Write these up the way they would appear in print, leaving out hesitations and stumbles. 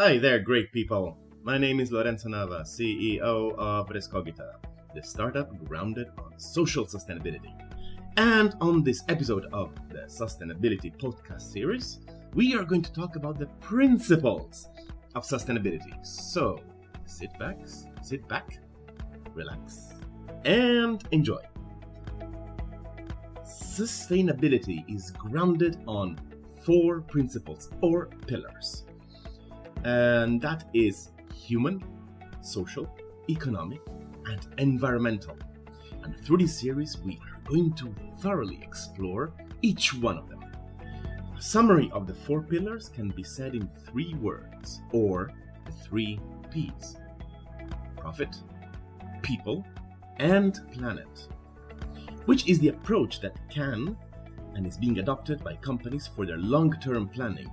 Hi there, great people. My name is Lorenzo Nava, CEO of Rescogita, the startup grounded on social sustainability. And on this episode of the Sustainability Podcast series, we are going to talk about the principles of sustainability. So, sit back, relax, and enjoy. Sustainability is grounded on 4 principles or pillars. And that is human, social, economic, and environmental. And through this series, we are going to thoroughly explore each one of them. A summary of the 4 pillars can be said in 3 words, or the 3 Ps: profit, people, and planet, which is the approach that can and is being adopted by companies for their long-term planning,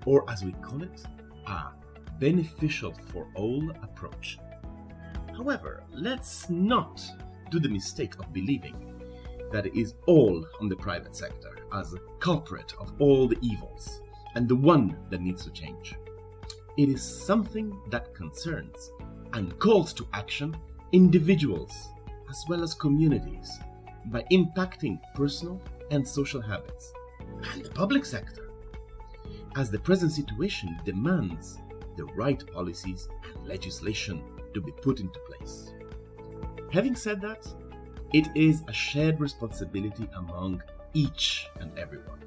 or as we call it, a beneficial for all approach. However, let's not do the mistake of believing that it is all on the private sector as a culprit of all the evils and the one that needs to change. It is something that concerns and calls to action individuals as well as communities by impacting personal and social habits, and the public sector, as the present situation demands the right policies and legislation to be put into place. Having said that, it is a shared responsibility among each and everyone.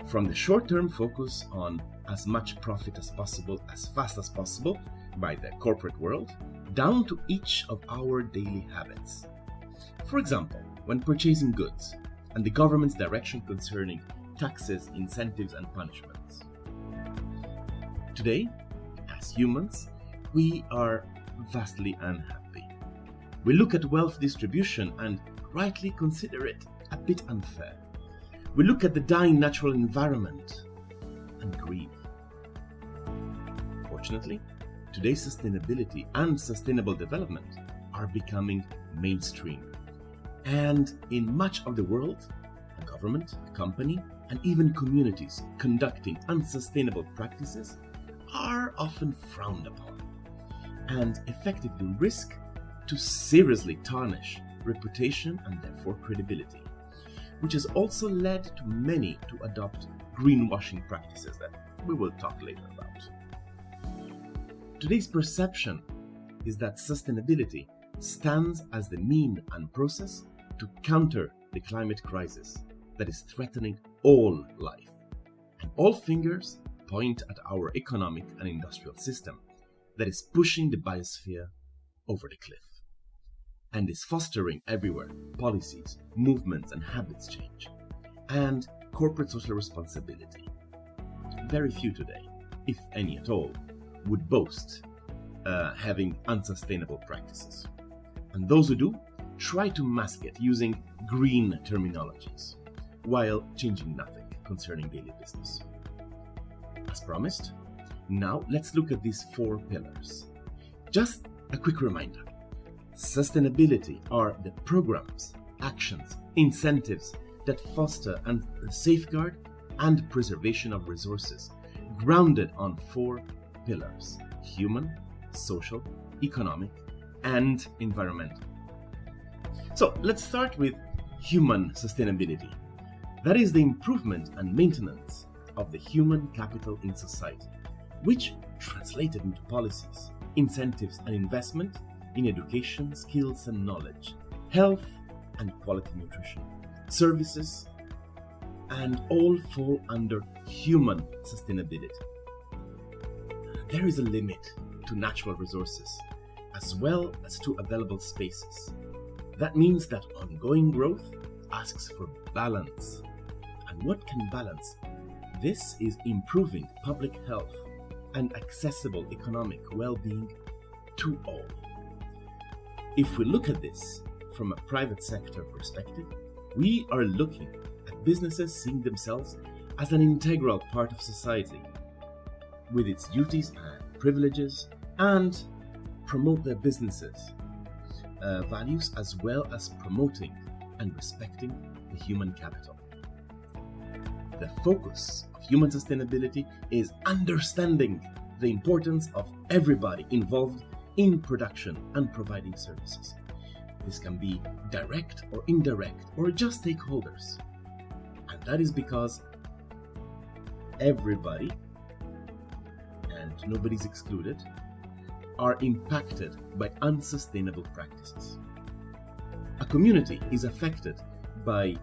From the short-term focus on as much profit as possible, as fast as possible by the corporate world, down to each of our daily habits. For example, when purchasing goods and the government's direction concerning taxes, incentives, and punishments. Today, as humans, we are vastly unhappy. We look at wealth distribution and rightly consider it a bit unfair. We look at the dying natural environment and grieve. Fortunately, today's sustainability and sustainable development are becoming mainstream. And in much of the world, a government, a company, and even communities conducting unsustainable practices are often frowned upon and effectively risk to seriously tarnish reputation and therefore credibility, which has also led to many to adopt greenwashing practices that we will talk later about. Today's perception is that sustainability stands as the mean and process to counter the climate crisis that is threatening all life, and all fingers point at our economic and industrial system that is pushing the biosphere over the cliff and is fostering everywhere policies, movements, and habits change, and corporate social responsibility. Very few today, if any at all, would boast having unsustainable practices, and those who do try to mask it using green terminologies while changing nothing concerning daily business. As promised, now let's look at these 4 pillars. Just a quick reminder. Sustainability are the programs, actions, incentives that foster and safeguard and preservation of resources grounded on 4 pillars: human, social, economic, and environmental. So let's start with human sustainability. That is the improvement and maintenance of the human capital in society, which translated into policies, incentives, and investment in education, skills and knowledge, health and quality nutrition, services, and all fall under human sustainability. There is a limit to natural resources as well as to available spaces. That means that ongoing growth asks for balance. And what can balance? This is improving public health and accessible economic well-being to all. If we look at this from a private sector perspective, we are looking at businesses seeing themselves as an integral part of society, with its duties and privileges, and promote their businesses' values as well as promoting and respecting the human capital. The focus of human sustainability is understanding the importance of everybody involved in production and providing services. This can be direct or indirect or just stakeholders. And that is because everybody, and nobody's excluded, are impacted by unsustainable practices. A community is affected by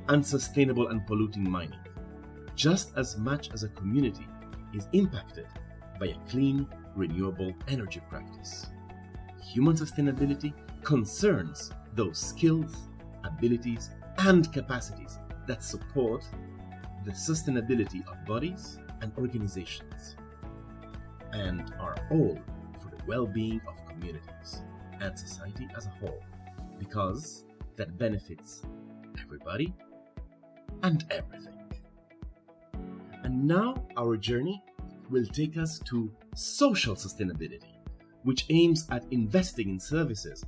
unsustainable and polluting mining, just as much as a community is impacted by a clean, renewable energy practice. Human sustainability concerns those skills, abilities, and capacities that support the sustainability of bodies and organizations, and are all for the well-being of communities and society as a whole, because that benefits everybody and everything. And now our journey will take us to social sustainability, which aims at investing in services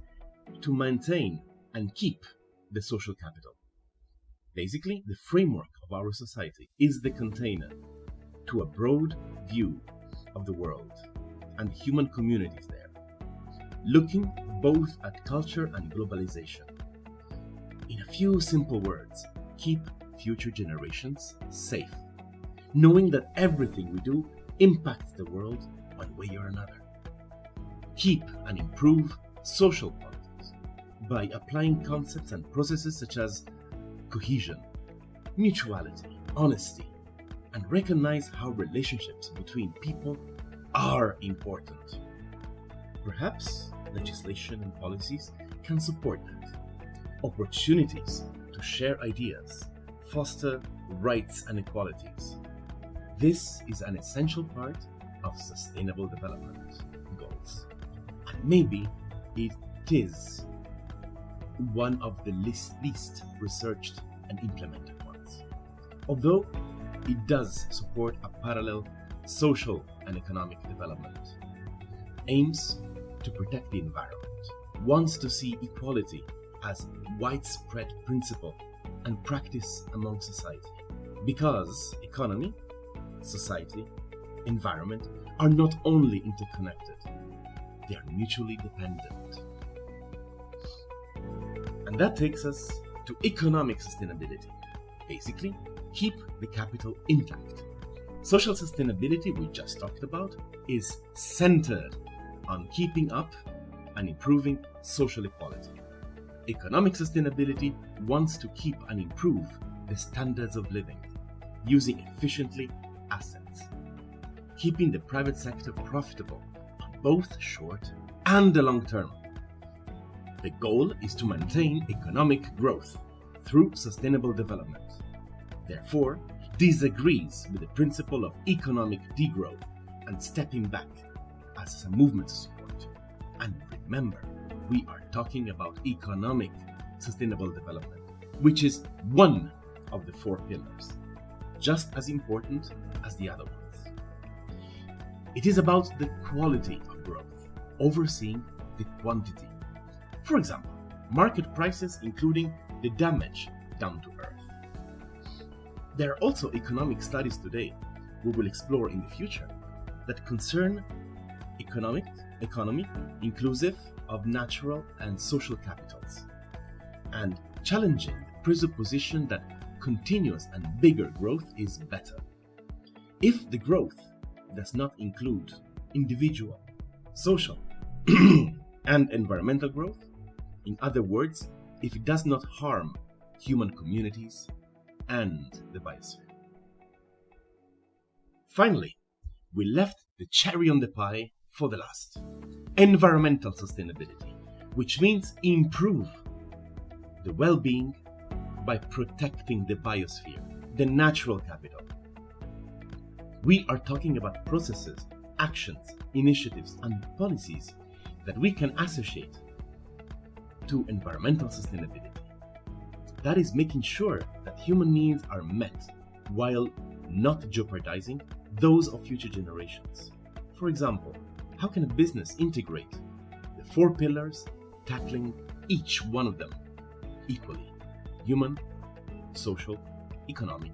to maintain and keep the social capital. Basically, the framework of our society is the container to a broad view of the world and human communities there, looking both at culture and globalization. In a few simple words, keep future generations safe, knowing that everything we do impacts the world one way or another. Keep and improve social politics by applying concepts and processes such as cohesion, mutuality, honesty, and recognize how relationships between people are important. Perhaps legislation and policies can support that. Opportunities to share ideas, foster rights and equalities. This is an essential part of sustainable development goals. And maybe it is one of the least researched and implemented ones. Although it does support a parallel social and economic development, aims to protect the environment, wants to see equality as widespread principle and practice among society, because economy, society, environment are not only interconnected, they are mutually dependent. And that takes us to economic sustainability. Basically, keep the capital intact. Social sustainability we just talked about is centered on keeping up and improving social equality. Economic sustainability wants to keep and improve the standards of living, using efficiently assets, keeping the private sector profitable on both short and the long term. The goal is to maintain economic growth through sustainable development. Therefore, disagrees with the principle of economic degrowth and stepping back as a movement support. And remember, we are talking about economic sustainable development, which is one of the 4 pillars, just as important as the other ones. It is about the quality of growth, overseeing the quantity. For example, market prices including the damage done to Earth. There are also economic studies today we will explore in the future that concern economy inclusive of natural and social capitals, and challenging the presupposition that continuous and bigger growth is better. If the growth does not include individual, social, and environmental growth, in other words, if it does not harm human communities and the biosphere. Finally, we left the cherry on the pie for the last. Environmental sustainability, which means improve the well-being by protecting the biosphere, the natural capital. We are talking about processes, actions, initiatives, and policies that we can associate to environmental sustainability. That is making sure that human needs are met while not jeopardizing those of future generations. For example, how can a business integrate the 4 pillars, tackling each one of them equally: human, social, economic,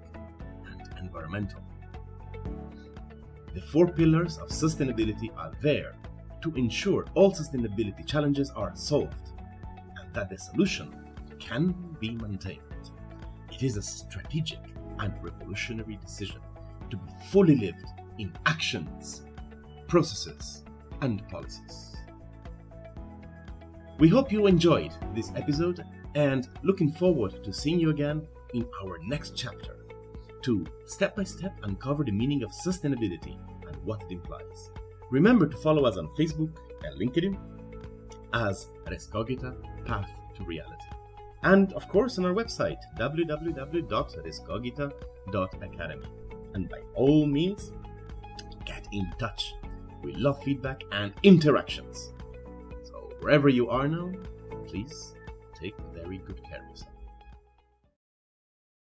and environmental? The 4 pillars of sustainability are there to ensure all sustainability challenges are solved and that the solution can be maintained. It is a strategic and revolutionary decision to be fully lived in actions, processes, and policies. We hope you enjoyed this episode and looking forward to seeing you again in our next chapter to step by step uncover the meaning of sustainability and what it implies. Remember to follow us on Facebook and LinkedIn as Rescogita Path to Reality. And of course on our website www.rescogita.academy. And by all means, get in touch. We love feedback and interactions. So wherever you are now, please take very good care of yourself.